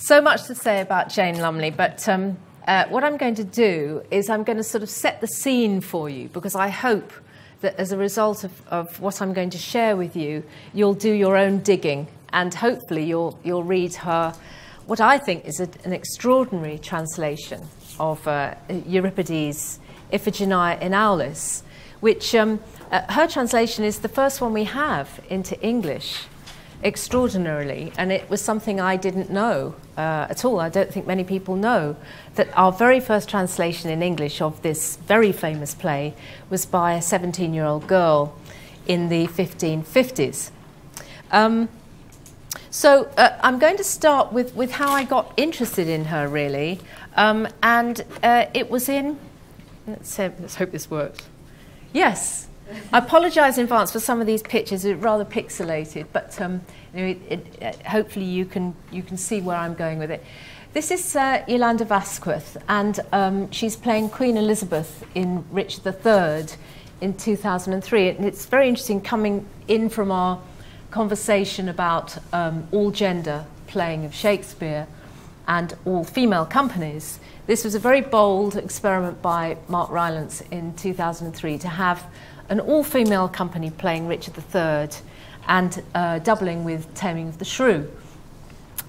So much to say about Jane Lumley, but what I'm going to do is I'm going to sort of set the scene for you, because I hope that as a result of what I'm going to share with you, you'll do your own digging, and hopefully you'll read her, what I think is an extraordinary translation of Euripides' Iphigenia in Aulis, which her translation is the first one we have into English, extraordinarily, and it was something I didn't know at all. I don't think many people know that our very first translation in English of this very famous play was by a 17-year-old girl in the 1550s. So I'm going to start with how I got interested in her, really, and it was in, let's hope this works. Yes. I apologise in advance for some of these pictures. They're rather pixelated, but hopefully you can see where I'm going with it. This is Yolanda Vazquez, and she's playing Queen Elizabeth in Richard III in 2003. And it's very interesting coming in from our conversation about all gender playing of Shakespeare and all female companies. This was a very bold experiment by Mark Rylance in 2003 to have an all-female company playing Richard III and doubling with Taming of the Shrew.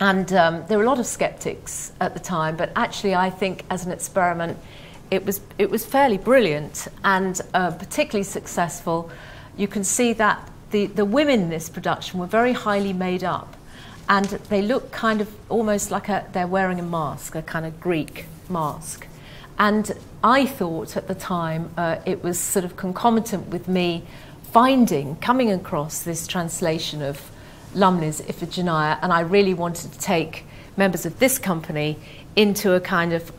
And there were a lot of skeptics at the time, but actually I think as an experiment it was fairly brilliant and particularly successful. You can see that the women in this production were very highly made up, and they look kind of almost like they're wearing a mask, a kind of Greek mask. And I thought at the time it was sort of concomitant with me coming across this translation of Lumley's Iphigenia, and I really wanted to take members of this company into a kind of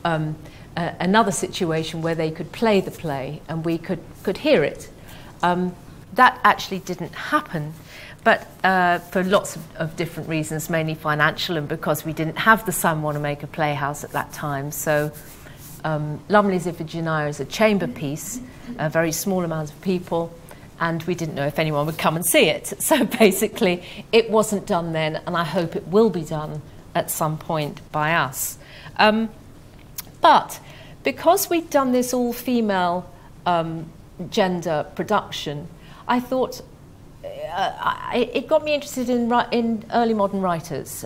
another situation where they could play the play and we could hear it. That actually didn't happen, but for lots of different reasons, mainly financial, and because we didn't have the San Wanamaker Playhouse at that time. So Lumley's Iphigenia is a chamber piece, a very small amount of people, and we didn't know if anyone would come and see it. So basically, it wasn't done then, and I hope it will be done at some point by us. But because we'd done this all-female gender production, I thought it got me interested in early modern writers.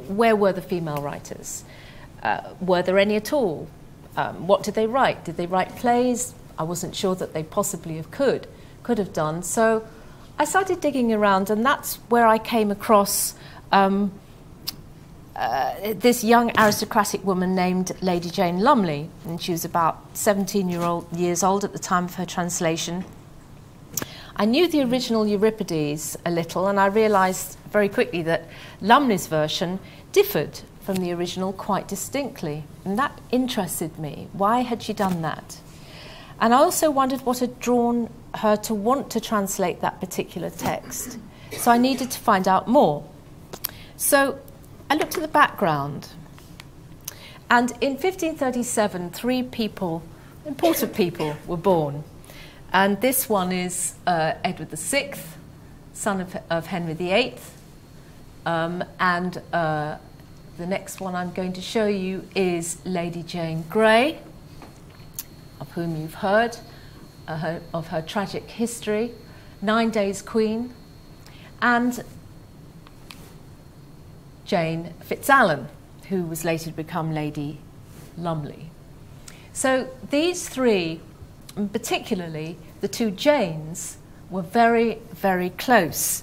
Where were the female writers? Were there any at all? What did they write? Did they write plays? I wasn't sure that they possibly could have done. So I started digging around, and that's where I came across this young aristocratic woman named Lady Jane Lumley, and she was about 17 years old at the time of her translation. I knew the original Euripides a little, and I realised very quickly that Lumley's version differed from the original quite distinctly, and that interested me. Why had she done that? And I also wondered what had drawn her to want to translate that particular text. So I needed to find out more. So I looked at the background, and in 1537, 3 people, important people, were born. And this one is Edward VI, son of Henry VIII, and the next one I'm going to show you is Lady Jane Grey, of whom you've heard, of her tragic history, 9 Days Queen, and Jane Fitzalan, who was later to become Lady Lumley. So these 3, and particularly the 2 Janes, were very, very close.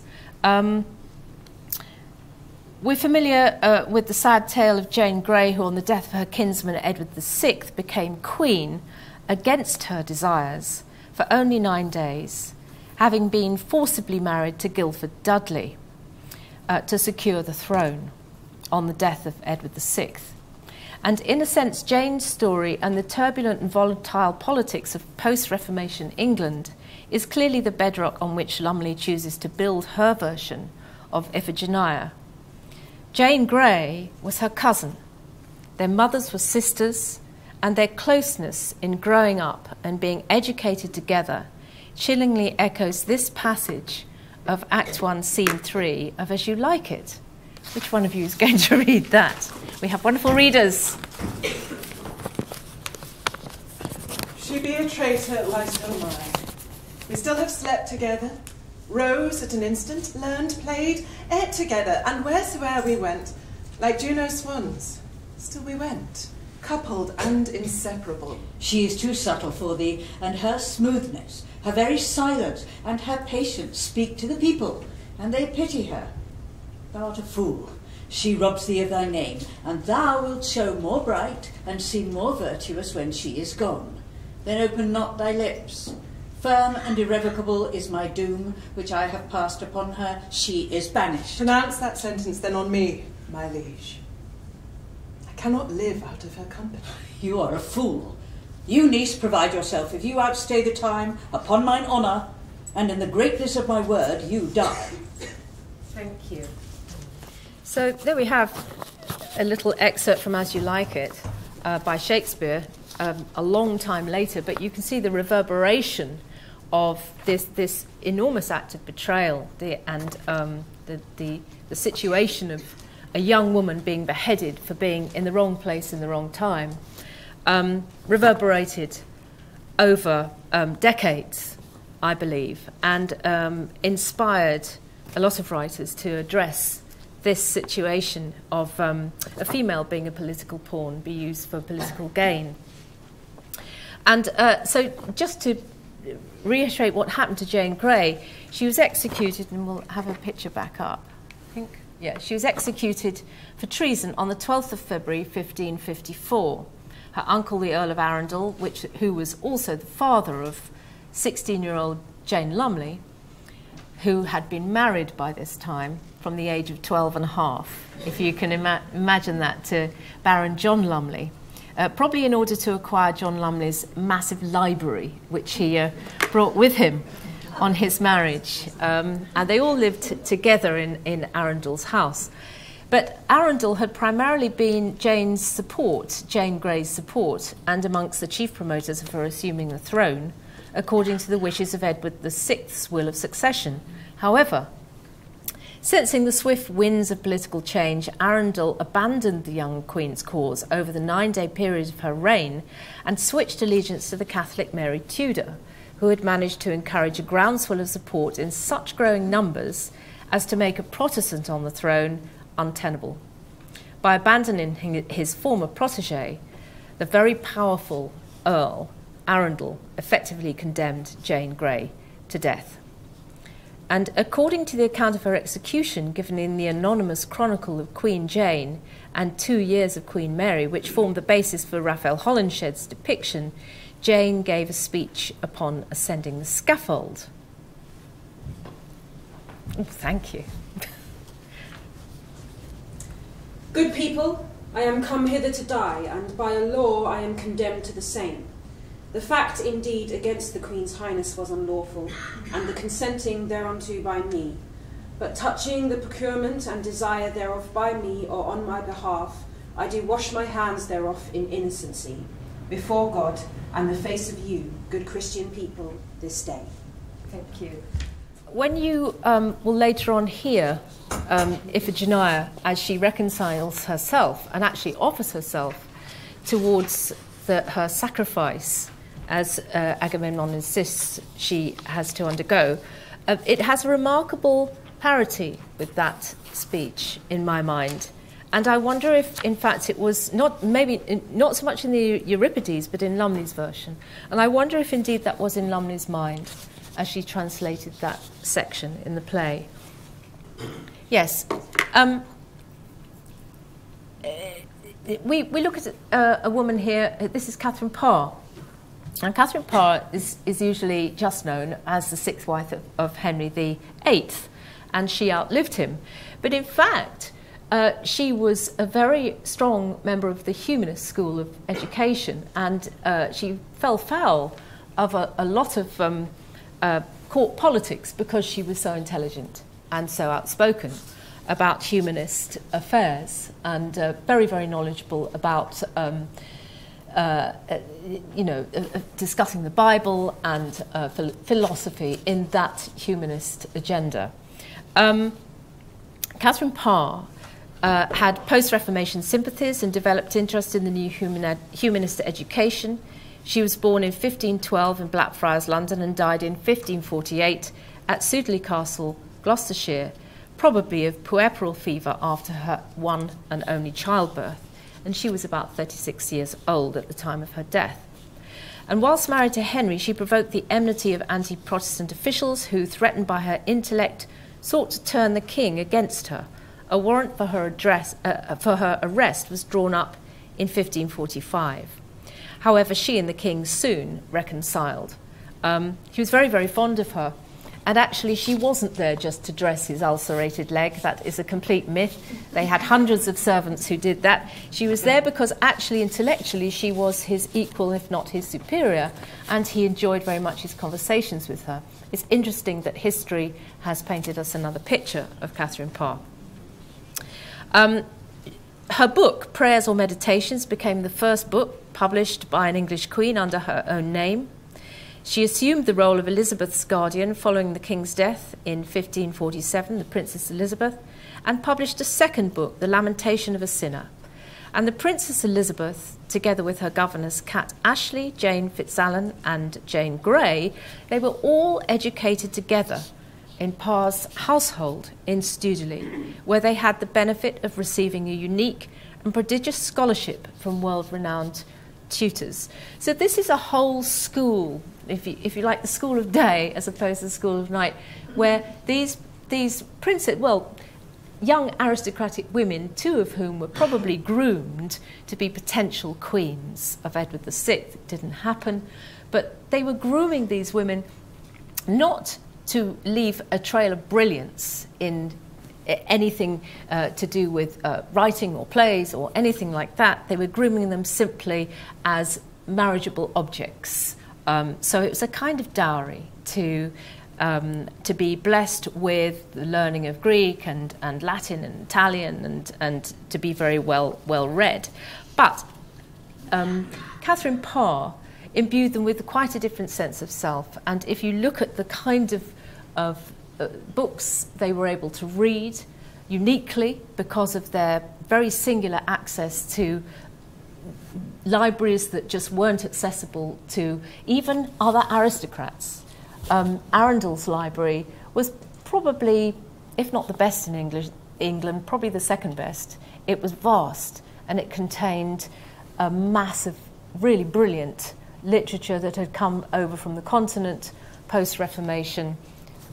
We're familiar with the sad tale of Jane Grey, who on the death of her kinsman Edward VI became queen against her desires for only 9 days, having been forcibly married to Guildford Dudley to secure the throne on the death of Edward VI. And in a sense, Jane's story and the turbulent and volatile politics of post-Reformation England is clearly the bedrock on which Lumley chooses to build her version of Iphigenia. Jane Grey was her cousin. Their mothers were sisters, and their closeness in growing up and being educated together chillingly echoes this passage of Act 1, Scene 3 of As You Like It. Which one of you is going to read that? We have wonderful readers. She be a traitor, like so am I. We still have slept together, rose at an instant, learned, played, ate together, and wheresoe'er we went, like Juno's swans, still we went, coupled and inseparable. She is too subtle for thee, and her smoothness, her very silence, and her patience speak to the people, and they pity her. Thou art a fool. She robs thee of thy name, and thou wilt show more bright, and seem more virtuous when she is gone. Then open not thy lips. Firm and irrevocable is my doom, which I have passed upon her. She is banished. Pronounce that sentence then on me, my liege. I cannot live out of her company. You are a fool. You, niece, provide yourself. If you outstay the time, upon mine honour, and in the greatness of my word, you die. Thank you. So there we have a little excerpt from As You Like It by Shakespeare a long time later, but you can see the reverberation of this enormous act of betrayal and the situation of a young woman being beheaded for being in the wrong place in the wrong time, reverberated over decades, I believe, and inspired a lot of writers to address this situation of a female being a political pawn, be used for political gain. And so just to reiterate what happened to Jane Grey, she was executed, and we'll have her picture back up, I think. Yeah, she was executed for treason on the 12th of February, 1554. Her uncle, the Earl of Arundel, who was also the father of 16-year-old Jane Lumley, who had been married by this time from the age of 12 and a half, if you can imagine that, to Baron John Lumley, probably in order to acquire John Lumley's massive library, which he brought with him on his marriage. And they all lived together in Arundel's house. But Arundel had primarily been Jane Grey's support, and amongst the chief promoters of her assuming the throne, according to the wishes of Edward VI's will of succession. However, sensing the swift winds of political change, Arundel abandoned the young Queen's cause over the 9-day period of her reign and switched allegiance to the Catholic Mary Tudor, who had managed to encourage a groundswell of support in such growing numbers as to make a Protestant on the throne untenable. By abandoning his former protégé, the very powerful Earl, Arundel effectively condemned Jane Grey to death. And according to the account of her execution given in the anonymous chronicle of Queen Jane and 2 years of Queen Mary, which formed the basis for Raphael Holinshed's depiction, Jane gave a speech upon ascending the scaffold. Oh, thank you. Good people, I am come hither to die, and by a law I am condemned to the same. The fact, indeed, against the Queen's Highness was unlawful, and the consenting thereunto by me. But touching the procurement and desire thereof by me or on my behalf, I do wash my hands thereof in innocency, before God and the face of you, good Christian people, this day. Thank you. When you will later on hear Iphigenia as she reconciles herself and actually offers herself towards her sacrifice, as Agamemnon insists she has to undergo, it has a remarkable parity with that speech in my mind. And I wonder if, in fact, it was not so much in the Euripides, but in Lumley's version. And I wonder if, indeed, that was in Lumley's mind as she translated that section in the play. Yes. We look at a woman here. This is Catherine Parr. And Catherine Parr is usually just known as the 6th wife of Henry VIII, and she outlived him. But in fact, she was a very strong member of the humanist school of education, and she fell foul of a lot of court politics because she was so intelligent and so outspoken about humanist affairs, and very, very knowledgeable about discussing the Bible and philosophy in that humanist agenda. Catherine Parr had post-Reformation sympathies and developed interest in the new humanist education. She was born in 1512 in Blackfriars, London, and died in 1548 at Sudeley Castle, Gloucestershire, probably of puerperal fever after her one and only childbirth, and she was about 36 years old at the time of her death. And whilst married to Henry, she provoked the enmity of anti-Protestant officials who, threatened by her intellect, sought to turn the king against her. A warrant for her arrest was drawn up in 1545. However, she and the king soon reconciled. He was very, very fond of her. And actually, she wasn't there just to dress his ulcerated leg. That is a complete myth. They had hundreds of servants who did that. She was there because actually, intellectually, she was his equal, if not his superior, and he enjoyed very much his conversations with her. It's interesting that history has painted us another picture of Catherine Parr. Her book, Prayers or Meditations, became the first book published by an English queen under her own name. She assumed the role of Elizabeth's guardian following the king's death in 1547, the Princess Elizabeth, and published a second book, The Lamentation of a Sinner. And the Princess Elizabeth, together with her governess Kat Ashley, Jane Fitzalan, and Jane Grey, they were all educated together in Parr's household in Studley, where they had the benefit of receiving a unique and prodigious scholarship from world-renowned tutors. So this is a whole school, if you like, the school of day as opposed to the school of night, where these young aristocratic women, two of whom were probably groomed to be potential queens of Edward VI. It didn't happen, but they were grooming these women not to leave a trail of brilliance in anything to do with writing or plays or anything like that. They were grooming them simply as marriageable objects. So it was a kind of dowry to be blessed with the learning of Greek and Latin and Italian and to be very well read. But Catherine Parr imbued them with quite a different sense of self. And if you look at the kind of books they were able to read uniquely because of their very singular access to libraries that just weren't accessible to even other aristocrats. Arundel's library was probably, if not the best in England, probably the second best. It was vast and it contained a mass of really brilliant literature that had come over from the continent post-Reformation,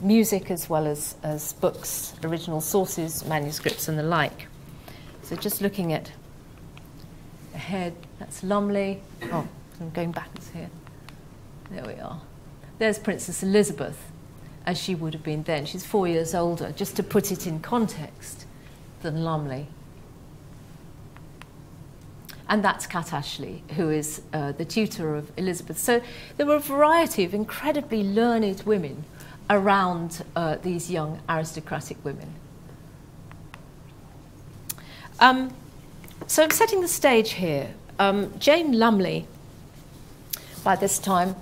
music as well as books, original sources, manuscripts and the like. So just looking at ahead, that's Lumley. Oh, I'm going backwards here. There we are. There's Princess Elizabeth, as she would have been then. She's 4 years older, just to put it in context, than Lumley. And that's Kat Ashley, who is the tutor of Elizabeth. So there were a variety of incredibly learned women around these young aristocratic women. So I'm setting the stage here. Jane Lumley, by this time,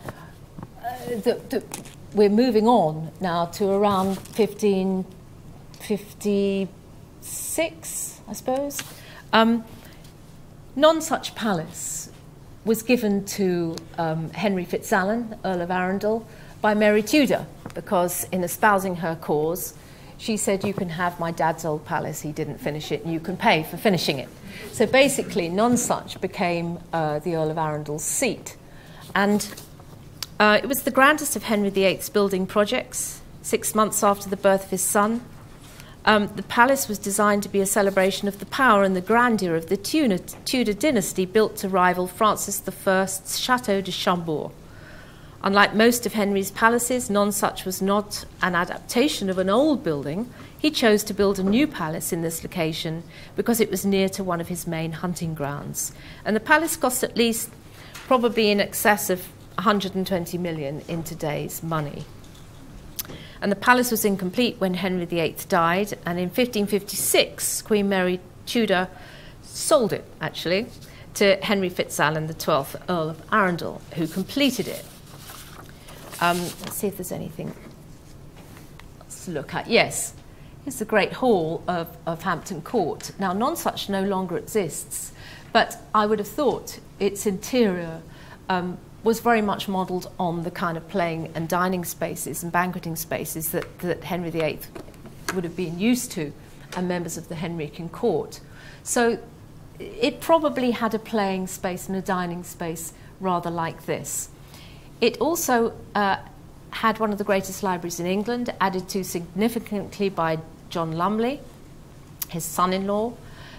we're moving on now to around 1556, I suppose. Nonsuch Palace was given to Henry Fitzalan, Earl of Arundel, by Mary Tudor, because in espousing her cause, she said, you can have my dad's old palace, he didn't finish it, and you can pay for finishing it. So basically, Nonsuch became the Earl of Arundel's seat. And it was the grandest of Henry VIII's building projects, 6 months after the birth of his son. The palace was designed to be a celebration of the power and the grandeur of the Tudor dynasty, built to rival Francis I's Chateau de Chambord. Unlike most of Henry's palaces, Nonsuch was not an adaptation of an old building. He chose to build a new palace in this location because it was near to one of his main hunting grounds. And the palace cost at least probably in excess of 120 million in today's money. And the palace was incomplete when Henry VIII died, and in 1556, Queen Mary Tudor sold it, actually, to Henry Fitzalan, the 12th Earl of Arundel, who completed it. Let's see if there's anything else to look at. Yes, Here's the Great Hall of Hampton Court. Now, Nonsuch no longer exists, but I would have thought its interior was very much modelled on the kind of playing and dining spaces and banqueting spaces that Henry VIII would have been used to, and members of the Henrican court. So it probably had a playing space and a dining space rather like this. It also had one of the greatest libraries in England, added to significantly by John Lumley, his son-in-law,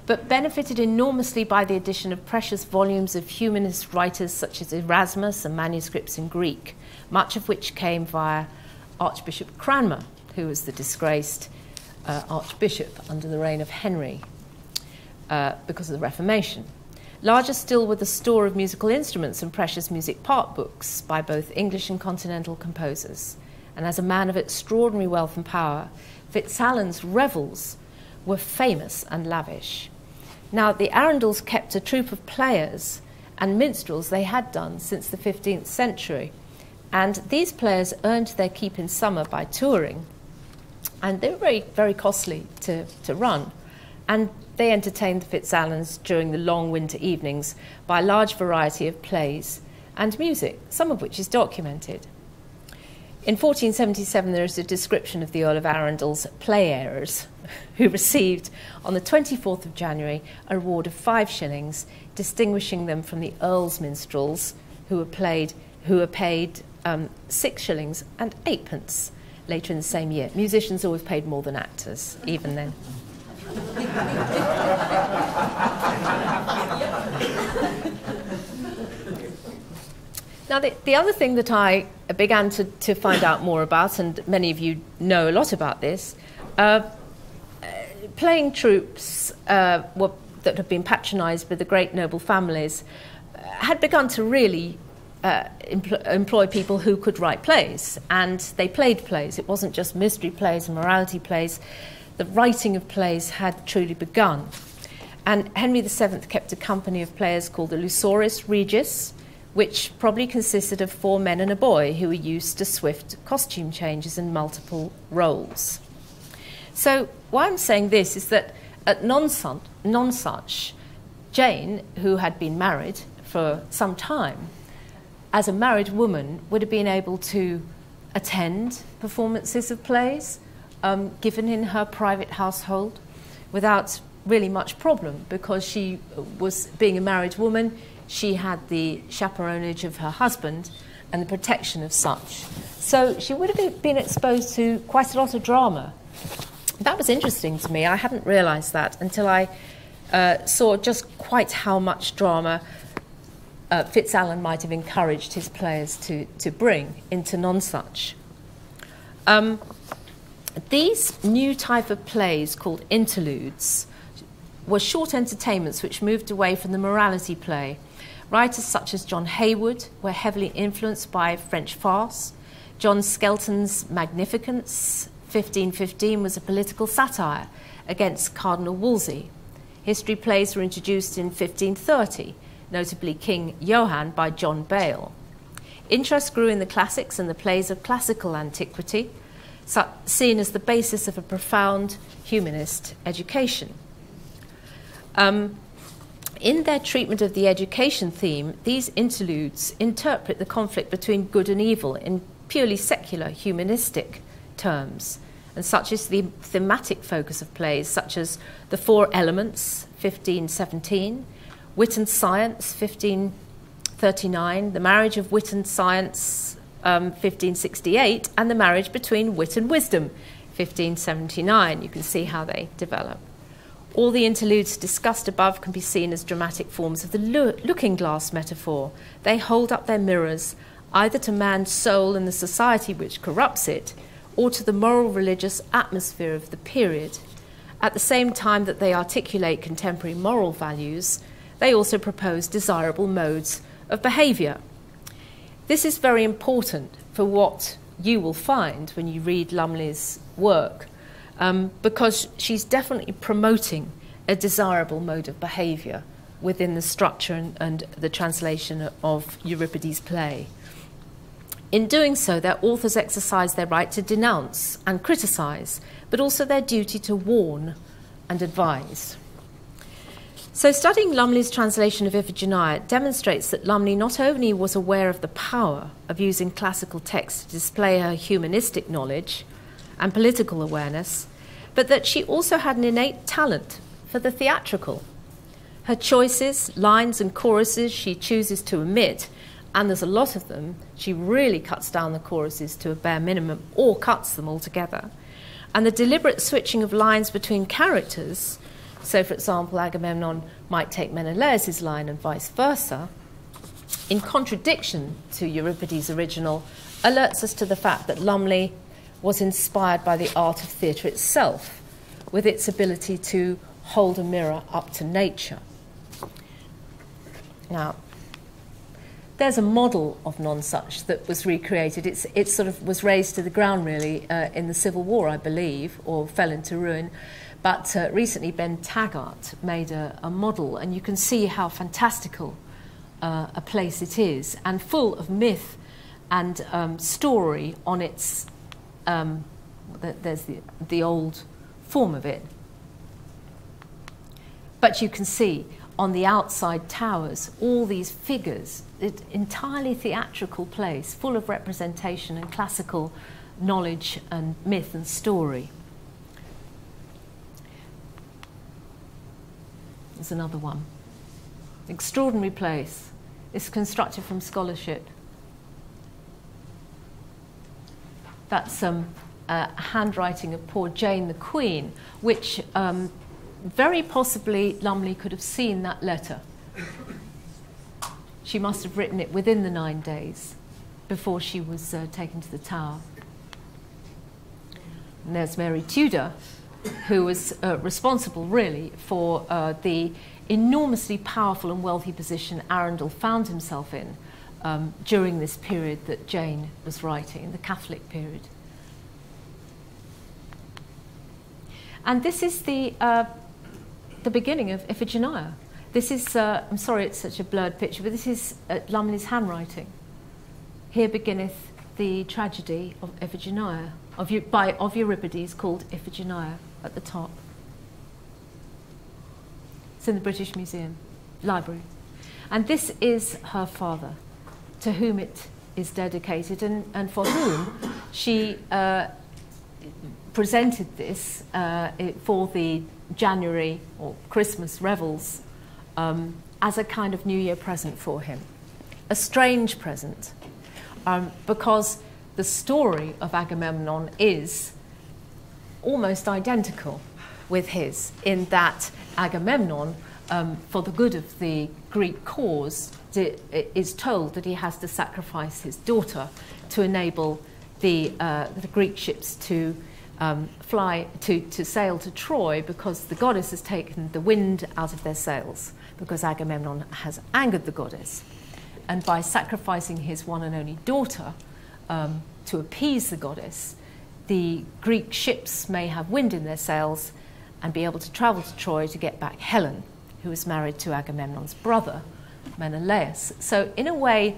but benefited enormously by the addition of precious volumes of humanist writers such as Erasmus and manuscripts in Greek, much of which came via Archbishop Cranmer, who was the disgraced archbishop under the reign of Henry because of the Reformation. Larger still were the store of musical instruments and precious music part books by both English and continental composers. And as a man of extraordinary wealth and power, FitzAlan's revels were famous and lavish. Now, the Arundels kept a troupe of players and minstrels they had done since the 15th century. And these players earned their keep in summer by touring. And they were very, very costly to run. And they entertained the FitzAlans during the long winter evenings by a large variety of plays and music, some of which is documented. In 1477, there is a description of the Earl of Arundel's play-errors, who received on the 24th of January a reward of 5 shillings, distinguishing them from the Earl's minstrels, who were paid 6 shillings and 8 pence later in the same year. Musicians always paid more than actors, even then. Now, the other thing that I began to find out more about, and many of you know a lot about this, playing troupes that had been patronised by the great noble families had begun to really employ people who could write plays, and they played plays. It wasn't just mystery plays and morality plays. The writing of plays had truly begun. And Henry VII kept a company of players called the Lusoris Regis, which probably consisted of 4 men and a boy who were used to swift costume changes and multiple roles. So why I'm saying this is that at Nonsuch, Jane, who had been married for some time, as a married woman, would have been able to attend performances of plays given in her private household without really much problem, because she was, being a married woman, she had the chaperonage of her husband and the protection of such. So she would have been exposed to quite a lot of drama. That was interesting to me. I hadn't realised that until I saw just quite how much drama FitzAlan might have encouraged his players to bring into Nonsuch. These new type of plays, called interludes, were short entertainments which moved away from the morality play. Writers such as John Haywood were heavily influenced by French farce. John Skelton's Magnificence, 1515, was a political satire against Cardinal Wolsey. History plays were introduced in 1530, notably King Johann by John Bale. Interest grew in the classics and the plays of classical antiquity, seen as the basis of a profound humanist education. In their treatment of the education theme, these interludes interpret the conflict between good and evil in purely secular, humanistic terms. And such is the thematic focus of plays, such as The Four Elements, 1517, Wit and Science, 1539, The Marriage of Wit and Science, 1568, and The Marriage Between Wit and Wisdom, 1579. You can see how they develop. All the interludes discussed above can be seen as dramatic forms of the looking glass metaphor. They hold up their mirrors either to man's soul and the society which corrupts it, or to the moral religious atmosphere of the period. At the same time that they articulate contemporary moral values, they also propose desirable modes of behaviour. This is very important for what you will find when you read Lumley's work, because she's definitely promoting a desirable mode of behaviour within the structure and the translation of Euripides' play. In doing so, their authors exercise their right to denounce and criticise, but also their duty to warn and advise. So studying Lumley's translation of Iphigenia demonstrates that Lumley not only was aware of the power of using classical text to display her humanistic knowledge and political awareness, but that she also had an innate talent for the theatrical. Her choices, lines and choruses she chooses to omit, and there's a lot of them, she really cuts down the choruses to a bare minimum or cuts them altogether. And the deliberate switching of lines between characters, so for example Agamemnon might take Menelaus' line and vice versa, in contradiction to Euripides' original, alerts us to the fact that Lumley was inspired by the art of theatre itself, with its ability to hold a mirror up to nature. Now, there's a model of nonsuch that was recreated. It sort of was razed to the ground, really, in the Civil War, I believe, or fell into ruin. But recently Ben Taggart made a model, and you can see how fantastical a place it is, and full of myth and story on its... there's the old form of it. But you can see on the outside towers all these figures, entirely theatrical place, full of representation and classical knowledge and myth and story. There's another one. Extraordinary place. It's constructed from scholarship. That's handwriting of poor Jane the Queen, which very possibly Lumley could have seen that letter. She must have written it within the 9 days before she was taken to the Tower. And there's Mary Tudor, who was responsible really for the enormously powerful and wealthy position Arundel found himself in during this period that Jane was writing, the Catholic period. And this is the beginning of Iphigenia. This is, I'm sorry it's such a blurred picture, but this is Lumley's handwriting. Here beginneth the tragedy of Iphigenia, of Euripides, called Iphigenia at the top. It's in the British Museum Library. And this is her father, to whom it is dedicated, and for whom she presented this for the January or Christmas revels as a kind of New Year present for him. A strange present, because the story of Agamemnon is almost identical with his, in that Agamemnon, for the good of the Greek cause, is told that he has to sacrifice his daughter to enable the Greek ships to to sail to Troy, because the goddess has taken the wind out of their sails, because Agamemnon has angered the goddess. And by sacrificing his one and only daughter to appease the goddess, the Greek ships may have wind in their sails and be able to travel to Troy to get back Helen, who was married to Agamemnon's brother, Menelaus. So in a way,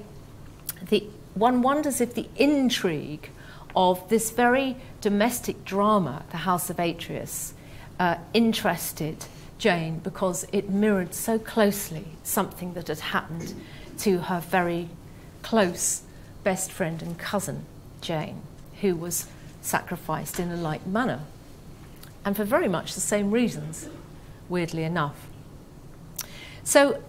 one wonders if the intrigue of this very domestic drama, the House of Atreus, interested Jane, because it mirrored so closely something that had happened to her very close best friend and cousin, Jane, who was sacrificed in a like manner, and for very much the same reasons, weirdly enough. So,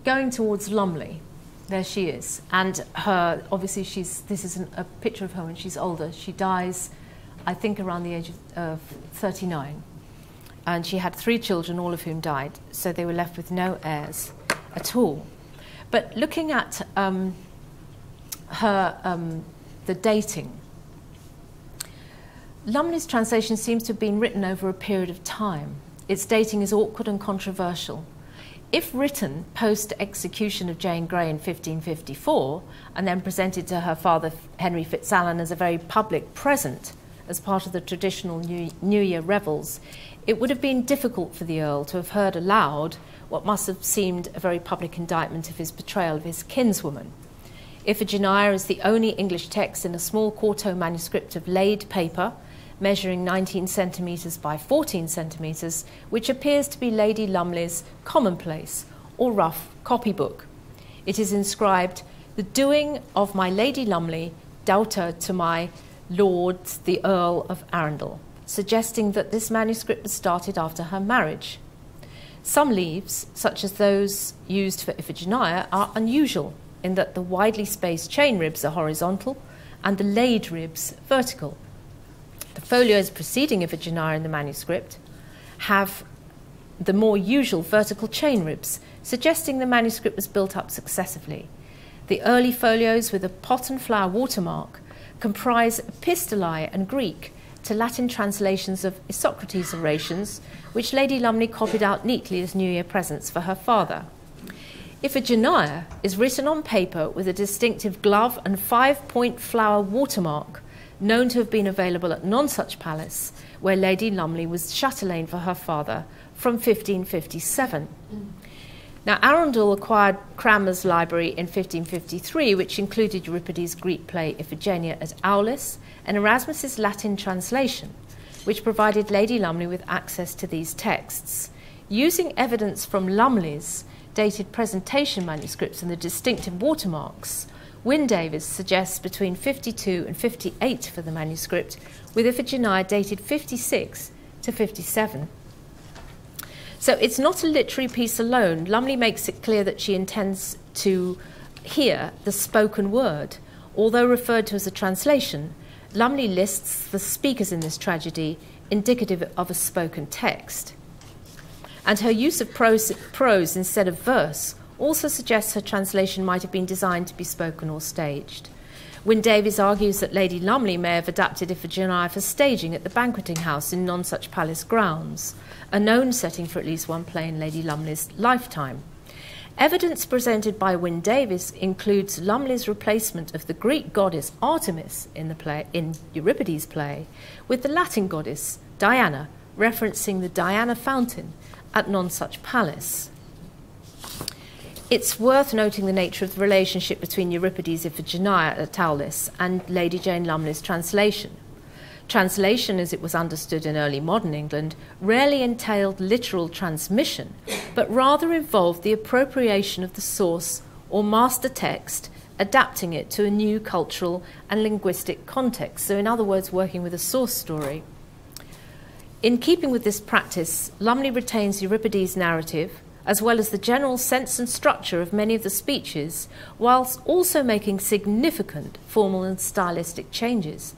going towards Lumley, there she is, and her, obviously this is a picture of her when she's older. She dies, I think, around the age of 39, and she had 3 children, all of whom died, so they were left with no heirs at all. But looking at the dating, Lumley's translation seems to have been written over a period of time. Its dating is awkward and controversial. If written post-execution of Jane Grey in 1554, and then presented to her father Henry Fitzalan as a very public present as part of the traditional New Year revels, it would have been difficult for the Earl to have heard aloud what must have seemed a very public indictment of his betrayal of his kinswoman. Iphigenia is the only English text in a small quarto manuscript of laid paper measuring 19 centimetres by 14 centimetres, which appears to be Lady Lumley's commonplace or rough copybook. It is inscribed, "The doing of my Lady Lumley, daughter to my Lord the Earl of Arundel," suggesting that this manuscript was started after her marriage. Some leaves, such as those used for Iphigenia, are unusual in that the widely spaced chain ribs are horizontal and the laid ribs vertical. The folios preceding Iphigenia in the manuscript have the more usual vertical chain ribs, suggesting the manuscript was built up successively. The early folios with a pot and flower watermark comprise epistolae and Greek to Latin translations of Isocrates' orations, which Lady Lumley copied out neatly as New Year presents for her father. Iphigenia is written on paper with a distinctive glove and 5-point flower watermark, known to have been available at Nonsuch Palace, where Lady Lumley was chatelaine for her father from 1557. Now, Arundel acquired Cranmer's library in 1553, which included Euripides' Greek play Iphigenia at Aulis and Erasmus's Latin translation, which provided Lady Lumley with access to these texts. Using evidence from Lumley's dated presentation manuscripts and the distinctive watermarks, Wynne Davies suggests between 52 and 58 for the manuscript, with Iphigenia dated 56 to 57. So it's not a literary piece alone. Lumley makes it clear that she intends to hear the spoken word. Although referred to as a translation, Lumley lists the speakers in this tragedy, indicative of a spoken text. And her use of prose instead of verse also suggests her translation might have been designed to be spoken or staged. Wynne Davies argues that Lady Lumley may have adapted Iphigenia for staging at the banqueting house in Nonsuch Palace grounds, a known setting for at least one play in Lady Lumley's lifetime. Evidence presented by Wynne Davies includes Lumley's replacement of the Greek goddess Artemis in Euripides' play with the Latin goddess Diana, referencing the Diana fountain at Nonsuch Palace. It's worth noting the nature of the relationship between Euripides' Iphigenia at Aulis and Lady Jane Lumley's translation. Translation, as it was understood in early modern England, rarely entailed literal transmission, but rather involved the appropriation of the source or master text, adapting it to a new cultural and linguistic context. So in other words, working with a source story. In keeping with this practice, Lumley retains Euripides' narrative, as well as the general sense and structure of many of the speeches, whilst also making significant formal and stylistic changes.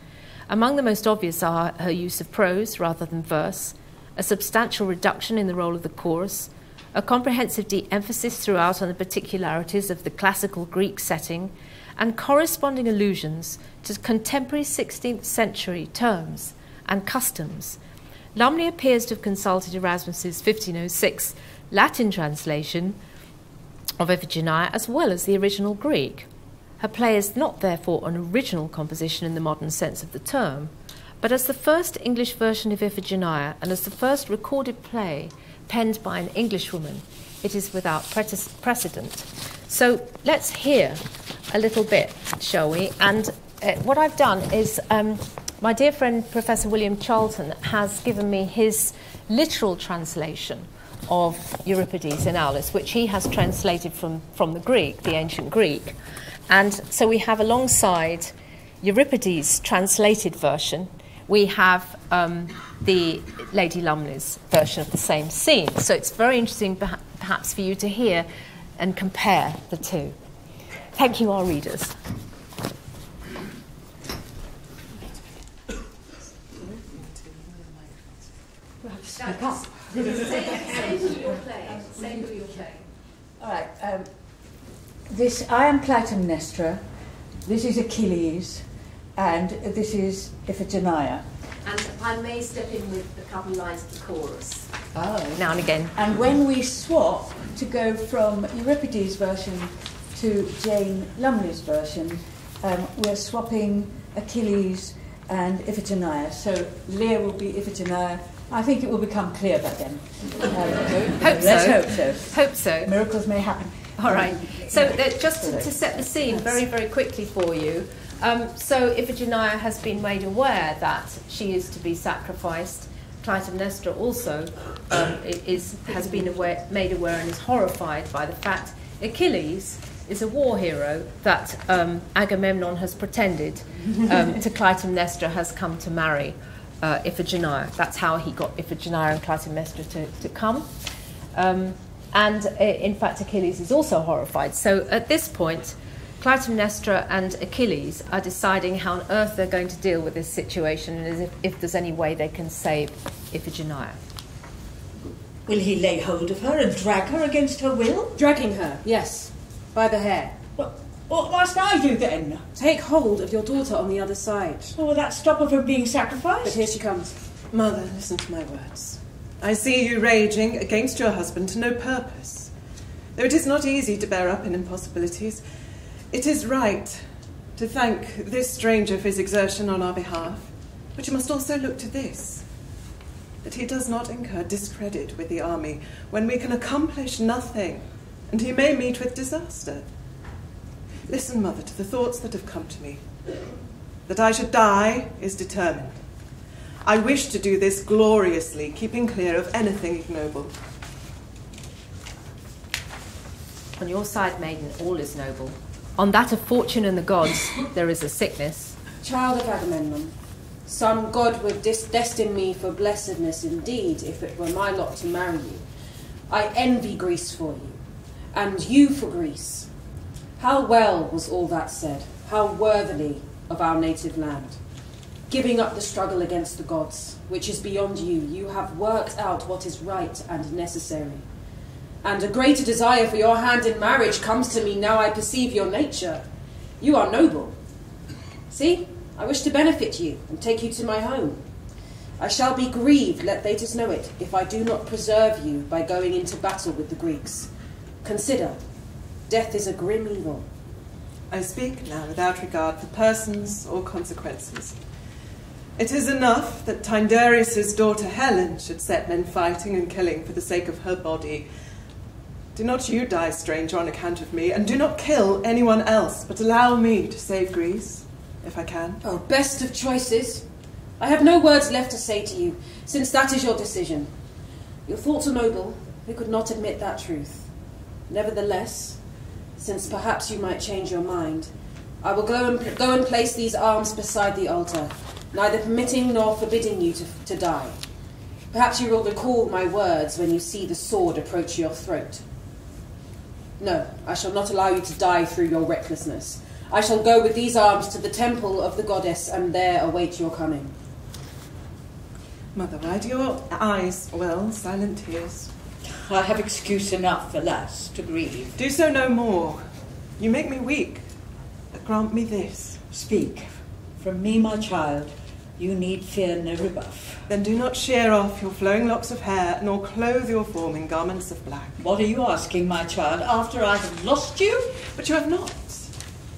Among the most obvious are her use of prose rather than verse, a substantial reduction in the role of the chorus, a comprehensive de-emphasis throughout on the particularities of the classical Greek setting, and corresponding allusions to contemporary 16th century terms and customs. Lumley appears to have consulted Erasmus's 1506 Latin translation of Iphigenia as well as the original Greek. Her play is not therefore an original composition in the modern sense of the term, but as the first English version of Iphigenia and as the first recorded play penned by an Englishwoman, it is without precedent. So let's hear a little bit, shall we? And what I've done is my dear friend Professor William Charlton has given me his literal translation of Euripides in Aulis, which he has translated from the Greek, the ancient Greek. And so we have alongside Euripides' translated version, we have the Lady Lumley's version of the same scene. So it's very interesting perhaps for you to hear and compare the two. Thank you, our readers. Speak up. Say who you're playing. Say who you're playing. All right. I am Clytemnestra. This is Achilles, and this is Iphigenia. And I may step in with a couple of lines of the chorus. Oh. Now and again. And when we swap to go from Euripides' version to Jane Lumley's version, we're swapping Achilles and Iphigenia. So Lear will be Iphigenia. I think it will become clear by then. Let's hope so. Hope so. Miracles may happen. All right. So just to set the scene very, very quickly for you, So Iphigenia has been made aware that she is to be sacrificed. Clytemnestra also has been made aware and is horrified by the fact Achilles is a war hero that Agamemnon has pretended to Clytemnestra has come to marry Iphigenia. That's how he got Iphigenia and Clytemnestra to come. And in fact, Achilles is also horrified. So at this point, Clytemnestra and Achilles are deciding how on earth they're going to deal with this situation and if there's any way they can save Iphigenia. Will he lay hold of her and drag her against her will? Dragging her, yes, by the hair. What must I do then? Take hold of your daughter on the other side. Will that stop her from being sacrificed? But here she comes. Mother, listen to my words. I see you raging against your husband to no purpose. Though it is not easy to bear up in impossibilities, it is right to thank this stranger for his exertion on our behalf, but you must also look to this, that he does not incur discredit with the army when we can accomplish nothing, and he may meet with disaster. Listen, Mother, to the thoughts that have come to me. That I should die is determined. I wish to do this gloriously, keeping clear of anything ignoble. On your side, maiden, all is noble. On that of fortune and the gods, there is a sickness. Child of Agamemnon, some god would destine me for blessedness indeed, if it were my lot to marry you. I envy Greece for you, and you for Greece. How well was all that said, how worthily of our native land. Giving up the struggle against the gods, which is beyond you, you have worked out what is right and necessary. And a greater desire for your hand in marriage comes to me now I perceive your nature. You are noble. See, I wish to benefit you and take you to my home. I shall be grieved, let Thetis know it, if I do not preserve you by going into battle with the Greeks. Consider, death is a grim evil. I speak now without regard for persons or consequences. It is enough that Tyndareus' daughter Helen should set men fighting and killing for the sake of her body. Do not you die, stranger, on account of me, and do not kill anyone else, but allow me to save Greece, if I can. Oh, best of choices. I have no words left to say to you, since that is your decision. Your thoughts are noble, who could not admit that truth. Nevertheless, since perhaps you might change your mind, I will go and place these arms beside the altar, neither permitting nor forbidding you to die. Perhaps you will recall my words when you see the sword approach your throat. No, I shall not allow you to die through your recklessness. I shall go with these arms to the temple of the goddess and there await your coming. Mother, why do your eyes well silent tears? I have excuse enough, alas, to grieve. Do so no more. You make me weak. But grant me this. Speak. From me, my child, you need fear no rebuff. Then do not shear off your flowing locks of hair, nor clothe your form in garments of black. What are you asking, my child, after I have lost you? But you have not.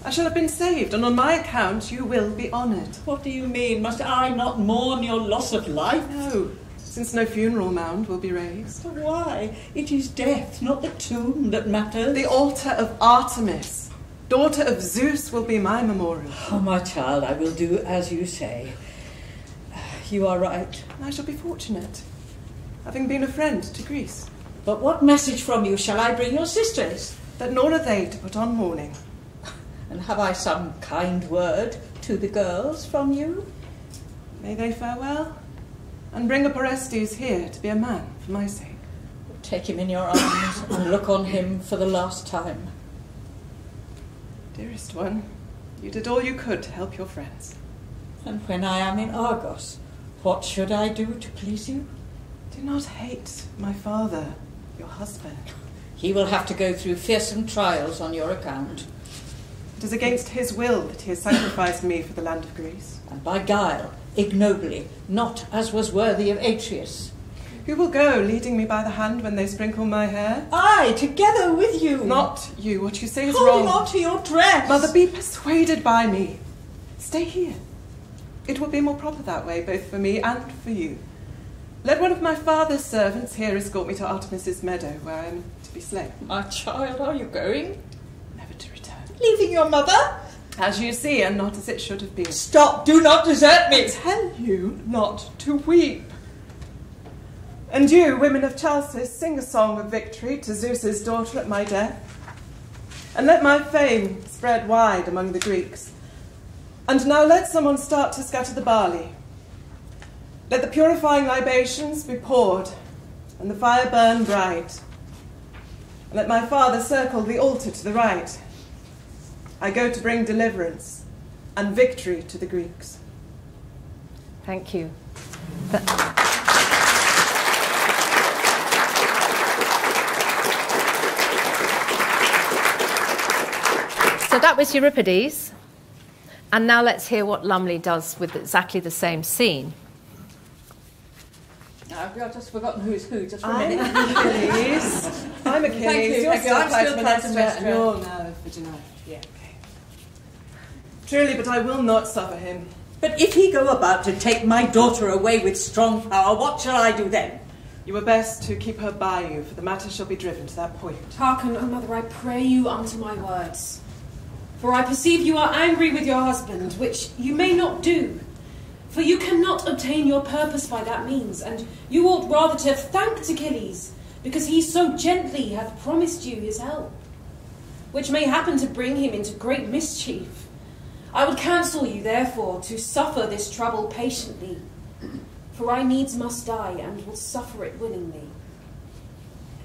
I shall have been saved, and on my account you will be honoured. What do you mean? Must I not mourn your loss of life? No, since no funeral mound will be raised. But why? It is death, not the tomb, that matters. The altar of Artemis, daughter of Zeus, will be my memorial. Oh, my child, I will do as you say. You are right. I shall be fortunate, having been a friend to Greece. But what message from you shall I bring your sisters? That nor are they to put on mourning. And have I some kind word to the girls from you? May they farewell, and bring up Orestes here to be a man for my sake. Take him in your arms and look on him for the last time. Dearest one, you did all you could to help your friends. And when I am in Argos, what should I do to please you? Do not hate my father, your husband. He will have to go through fearsome trials on your account. It is against his will that he has sacrificed me for the land of Greece. And by guile, ignobly, not as was worthy of Atreus. Who will go, leading me by the hand when they sprinkle my hair? I, together with you. Not you. What you say is Holding wrong. on to your dress. Mother, be persuaded by me. Stay here. It will be more proper that way, both for me and for you. Let one of my father's servants here escort me to Artemis's meadow, where I am to be slain. My child, are you going? Never to return. Leaving your mother? As you see, and not as it should have been. Stop! Do not desert me! I tell you not to weep. And you, women of Chalcis, sing a song of victory to Zeus's daughter at my death. And let my fame spread wide among the Greeks. And now let someone start to scatter the barley. Let the purifying libations be poured, and the fire burn bright. And let my father circle the altar to the right. I go to bring deliverance and victory to the Greeks. Thank you. So that was Euripides. And now let's hear what Lumley does with exactly the same scene. I've just forgotten who's who, just for a I'm minute. Achilles. I'm Achilles. Thank you. You're I'm still Clytemnestra, and Clytemnestra. you're now Iphigenia. Yeah, okay. Truly, but I will not suffer him. But if he go about to take my daughter away with strong power, what shall I do then? You were best to keep her by you, for the matter shall be driven to that point. Hearken, O mother, I pray you unto my words. For I perceive you are angry with your husband, which you may not do. For you cannot obtain your purpose by that means, and you ought rather to have thanked Achilles, because he so gently hath promised you his help, which may happen to bring him into great mischief. I would counsel you, therefore, to suffer this trouble patiently, for I needs must die, and will suffer it willingly.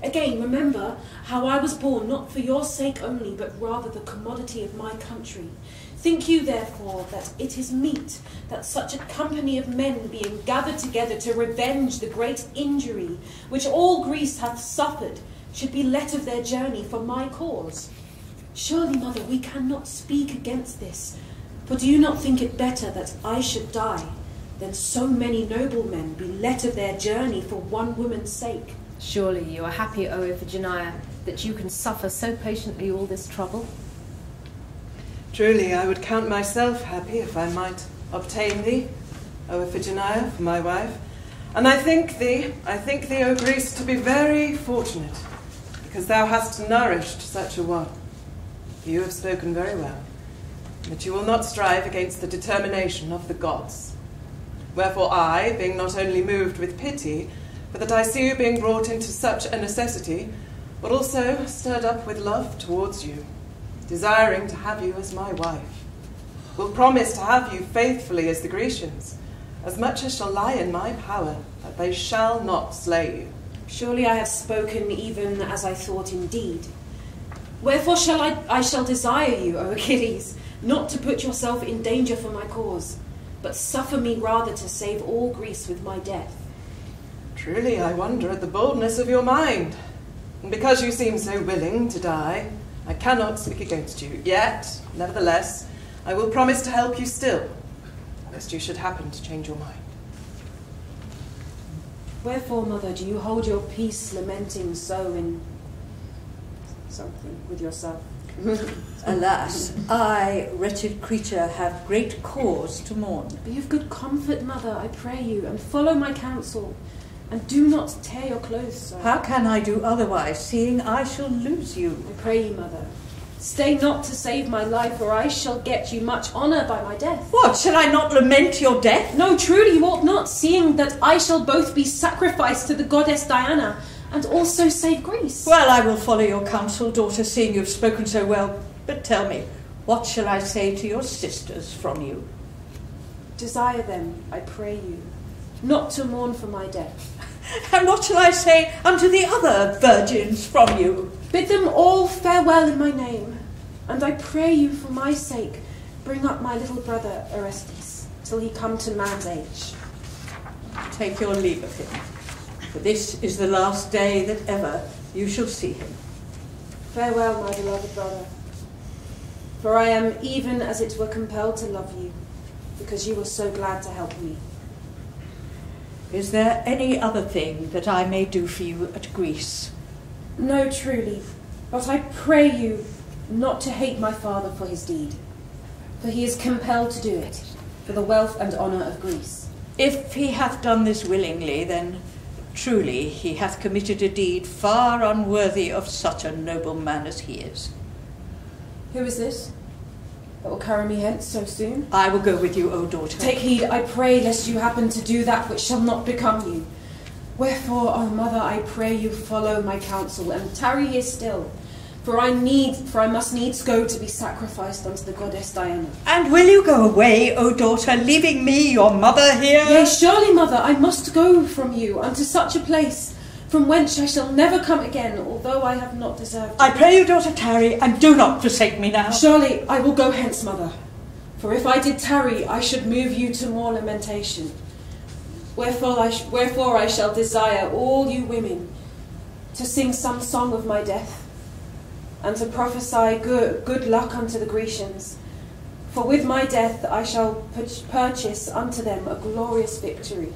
Again, remember how I was born not for your sake only, but rather the commodity of my country. Think you, therefore, that it is meet that such a company of men being gathered together to revenge the great injury which all Greece hath suffered should be let of their journey for my cause? Surely, mother, we cannot speak against this, for do you not think it better that I should die than so many noble men be let of their journey for one woman's sake? Surely you are happy, O Iphigenia, that you can suffer so patiently all this trouble? Truly, I would count myself happy if I might obtain thee, O Iphigenia, for my wife. And I think thee, O Greece, to be very fortunate, because thou hast nourished such a one. You have spoken very well, but you will not strive against the determination of the gods. Wherefore I, being not only moved with pity, but that I see you being brought into such a necessity, but also stirred up with love towards you, desiring to have you as my wife, will promise to have you faithfully as the Grecians, as much as shall lie in my power, that they shall not slay you. Surely I have spoken even as I thought indeed. Wherefore shall I shall desire you, O Achilles, not to put yourself in danger for my cause, but suffer me rather to save all Greece with my death. Truly, I wonder at the boldness of your mind, and because you seem so willing to die, I cannot speak against you. Yet, nevertheless, I will promise to help you still, lest you should happen to change your mind. Wherefore, mother, do you hold your peace, lamenting so in something with yourself? Alas, I, wretched creature, have great cause to mourn. Be of good comfort, mother, I pray you, and follow my counsel, and do not tear your clothes so. How can I do otherwise, seeing I shall lose you? I pray you, mother, stay not to save my life, or I shall get you much honour by my death. What, shall I not lament your death? No, truly you ought not, seeing that I shall both be sacrificed to the goddess Diana, and also save Greece. Well, I will follow your counsel, daughter, seeing you have spoken so well. But tell me, what shall I say to your sisters from you? Desire them, I pray you, not to mourn for my death. And what shall I say unto the other virgins from you? Bid them all farewell in my name, and I pray you for my sake, bring up my little brother Orestes, till he come to man's age. Take your leave of him, for this is the last day that ever you shall see him. Farewell, my beloved brother, for I am even as it were compelled to love you, because you were so glad to help me. Is there any other thing that I may do for you at Greece? No, truly, but I pray you not to hate my father for his deed, for he is compelled to do it, for the wealth and honour of Greece. If he hath done this willingly, then truly he hath committed a deed far unworthy of such a noble man as he is. Who is this? that will carry me hence so soon? I will go with you, O daughter. Take heed, I pray, lest you happen to do that which shall not become you. Wherefore, O mother, I pray you follow my counsel, and tarry here still. For I must needs go to be sacrificed unto the goddess Diana. And will you go away, O daughter, leaving me, your mother, here? Yea, surely, mother, I must go from you unto such a place, from whence I shall never come again, although I have not deserved it. I pray you, daughter, tarry, and do not forsake me now. Surely I will go hence, mother. For if I did tarry, I should move you to more lamentation. Wherefore I shall desire all you women to sing some song of my death, and to prophesy good luck unto the Grecians. For with my death I shall purchase unto them a glorious victory.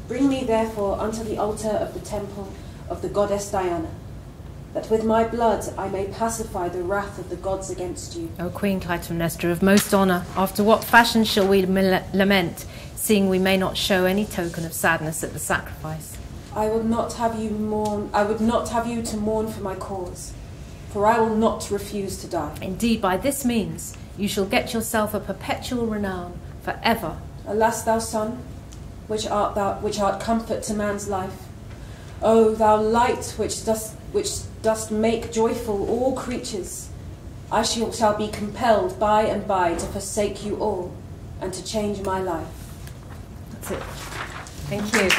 Bring me therefore unto the altar of the temple of the goddess Diana, that with my blood I may pacify the wrath of the gods against you. O Queen Clytemnestra, of most honour, after what fashion shall we lament, seeing we may not show any token of sadness at the sacrifice? I would not have you to mourn for my cause, for I will not refuse to die. Indeed, by this means you shall get yourself a perpetual renown for ever. Alas, thou son, which art comfort to man's life, O thou light which dost make joyful all creatures, I shall be compelled by and by to forsake you all, and to change my life. That's it. Thank you.